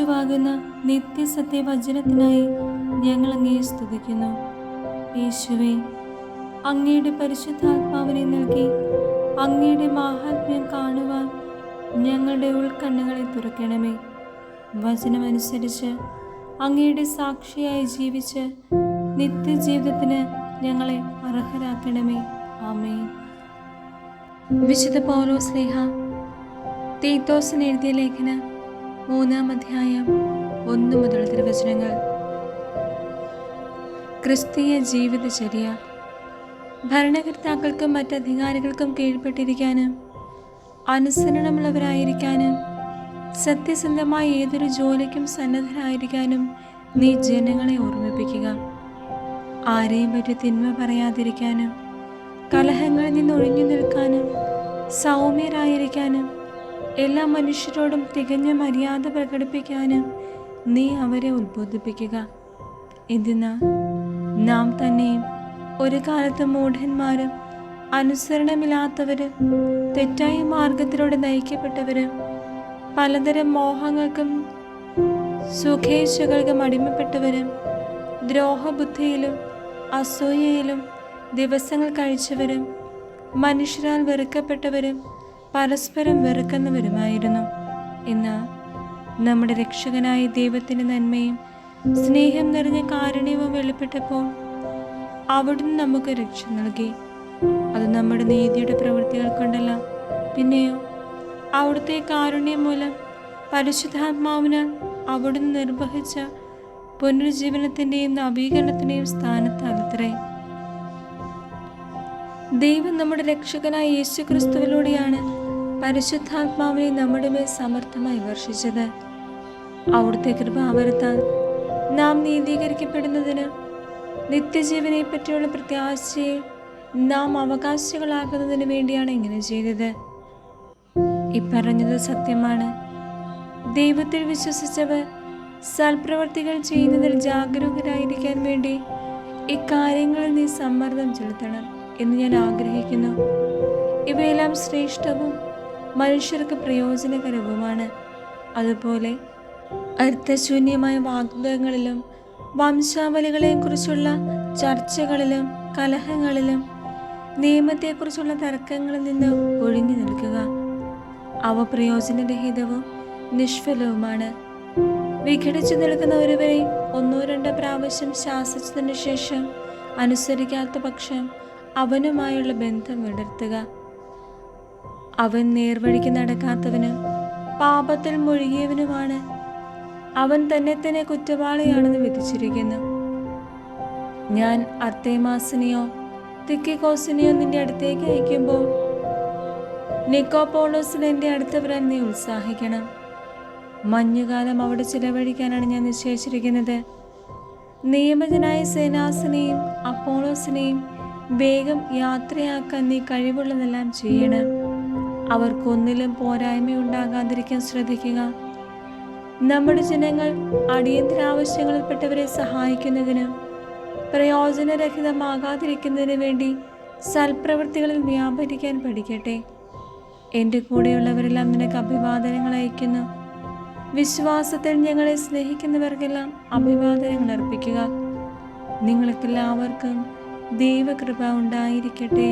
യേശുവാകുന്ന നിത്യസത്യവചനത്തിനായി ഞങ്ങൾ അങ്ങയെ സ്തുതിക്കുന്നു. യേശുവേ, അങ്ങയുടെ പരിശുദ്ധാത്മാവിനെ നൽകി അങ്ങയുടെ മാഹാത്മ്യം കാണുവാൻ ഞങ്ങളുടെ ഉൾക്കണ്ണുകളെ തുറക്കണമേ. വചനമനുസരിച്ച് അങ്ങയുടെ സാക്ഷിയായി ജീവിച്ച് നിത്യജീവിതത്തിന് ഞങ്ങളെ അർഹരാക്കണമേ. ആമേൻ. വിശുദ്ധ പൗലോസ് ശ്ലീഹ തീത്തോസിന് എഴുതിയ ലേഖനം 3-ാം അധ്യായം 1 മുതൽ തിരുവചനങ്ങൾ. ക്രിസ്തീയ ജീവിതചര്യ. ഭരണകർത്താക്കൾക്കും മറ്റധികാരികൾക്കും കീഴ്പ്പെട്ടിരിക്കാനും അനുസരണമുള്ളവരായിരിക്കാനും സത്യസന്ധമായ ഏതൊരു ജോലിക്കും സന്നദ്ധരായിരിക്കാനും നീ ജനങ്ങളെ ഓർമ്മിപ്പിക്കുക. ആരെയും പറ്റി തിന്മ പറയാതിരിക്കാനും കലഹങ്ങളിൽ നിന്ന് ഒഴിഞ്ഞു നിൽക്കാനും സൗമ്യരായിരിക്കാനും എല്ലാ മനുഷ്യരോടും തികഞ്ഞ മര്യാദ പ്രകടിപ്പിക്കാനും നീ അവരെ ഉത്ബോധിപ്പിക്കുക. എന്തിനാൽ നാം തന്നെയും ഒരു കാലത്ത് മൂഢന്മാരും അനുസരണമില്ലാത്തവരും തെറ്റായ മാർഗത്തിലൂടെ നയിക്കപ്പെട്ടവരും പലതരം മോഹങ്ങൾക്കും സുഖേച്ഛകൾക്കും അടിമപ്പെട്ടവരും ദ്രോഹബുദ്ധിയിലും അസൂയയിലും ദിവസങ്ങൾ കഴിച്ചവരും മനുഷ്യരാൽ വെറുക്കപ്പെട്ടവരും പരസ്പരം വെറുക്കുന്നവരുമായിരുന്നു. എന്നാൽ നമ്മുടെ രക്ഷകനായ ദൈവത്തിൻ്റെ നന്മയും സ്നേഹം നിറഞ്ഞ കാരുണ്യവും വെളിപ്പെട്ടപ്പോൾ അവിടുന്ന് നമുക്ക് രക്ഷ നൽകി. അത് നമ്മുടെ നീതിയുടെ പ്രവൃത്തികൾ കൊണ്ടല്ല, പിന്നെയോ അവിടുത്തെ കാരുണ്യം മൂലം പരിശുദ്ധാത്മാവിനാൽ അവിടുന്ന് നിർവഹിച്ച പുനരുജ്ജീവനത്തിൻ്റെയും നവീകരണത്തിൻ്റെയും സ്ഥാനത്താലത്രേ. ദൈവം നമ്മുടെ രക്ഷകനായ യേശു ക്രിസ്തുവിലൂടെയാണ് പരിശുദ്ധാത്മാവിനെ നമ്മുടെ മേൽ സമർത്ഥമായി വർഷിച്ചത്. അവിടുത്തെ കൃപാവരത്താൽ നാം നീതീകരിക്കപ്പെടുന്നതിന് നിത്യജീവനെ പറ്റിയുള്ള പ്രത്യാശയിൽ നാം അവകാശികളാകുന്നതിന് വേണ്ടിയാണ് ഇങ്ങനെ ചെയ്തത്. ഇപ്പറഞ്ഞത് സത്യമാണ്. ദൈവത്തിൽ വിശ്വസിച്ചവർ സൽപ്രവർത്തികൾ ചെയ്യുന്നതിൽ ജാഗരൂകരായിരിക്കാൻ വേണ്ടി ഇക്കാര്യങ്ങളിൽ നീ സമ്മർദ്ദം ചെലുത്തണം എന്ന് ഞാൻ ആഗ്രഹിക്കുന്നു. ഇവയെല്ലാം ശ്രേഷ്ഠവും മനുഷ്യർക്ക് പ്രയോജനകരവുമാണ്. അതുപോലെ അർത്ഥശൂന്യമായ വാഗ്ദാനങ്ങളിലും വംശാവലികളെയും കുറിച്ചുള്ള ചർച്ചകളിലും കലഹങ്ങളിലും നിയമത്തെക്കുറിച്ചുള്ള തർക്കങ്ങളിൽ നിന്ന് ഒഴിഞ്ഞു നിൽക്കുക. അവ പ്രയോജനരഹിതവും നിഷ്ഫലവുമാണ്. വിഘടിച്ചു നിൽക്കുന്ന ഒരുവരെ 1-2 പ്രാവശ്യം ശാസിച്ചതിന് ശേഷം അനുസരിക്കാത്ത പക്ഷം അവനുമായുള്ള ബന്ധം വിടർത്തുക. അവൻ നേർവഴിക്ക് നടക്കാത്തവനും പാപത്തിൽ മുഴുകിയവനുമാണ്. അവൻ തന്നെ കുറ്റവാളിയാണെന്ന് വിധിച്ചിരിക്കുന്നു. ഞാൻ അർത്തേമാസിനെയോ തിക്കിക്കോസിനെയോ നിന്റെ അടുത്തേക്ക് അയക്കുമ്പോൾ നിക്കോപോളോസിൽ എൻ്റെ അടുത്ത് വരാൻ നീ ഉത്സാഹിക്കണം. മഞ്ഞുകാലം അവിടെ ചിലവഴിക്കാനാണ് ഞാൻ നിശ്ചയിച്ചിരിക്കുന്നത്. നിയമജനായ സേനാസിനെയും അപ്പോളോസിനെയും വേഗം യാത്രയാക്കാൻ നീ കഴിവുള്ളതെല്ലാം ചെയ്യണം. അവർക്കൊന്നിലും പോരായ്മയുണ്ടാകാതിരിക്കാൻ ശ്രദ്ധിക്കുക. നമ്മുടെ ജനങ്ങൾ അടിയന്തരാവശ്യങ്ങളിൽപ്പെട്ടവരെ സഹായിക്കുന്നതിനും പ്രയോജനരഹിതമാകാതിരിക്കുന്നതിന് വേണ്ടി സൽപ്രവൃത്തികളിൽ വ്യാപരിക്കാൻ പഠിക്കട്ടെ. എൻ്റെ കൂടെയുള്ളവരെല്ലാം നിനക്ക് അഭിവാദനങ്ങൾ അയക്കുന്നു. വിശ്വാസത്തിൽ ഞങ്ങളെ സ്നേഹിക്കുന്നവർക്കെല്ലാം അഭിവാദനങ്ങൾ അർപ്പിക്കുക. നിങ്ങൾക്കെല്ലാവർക്കും ദൈവകൃപ ഉണ്ടായിരിക്കട്ടെ.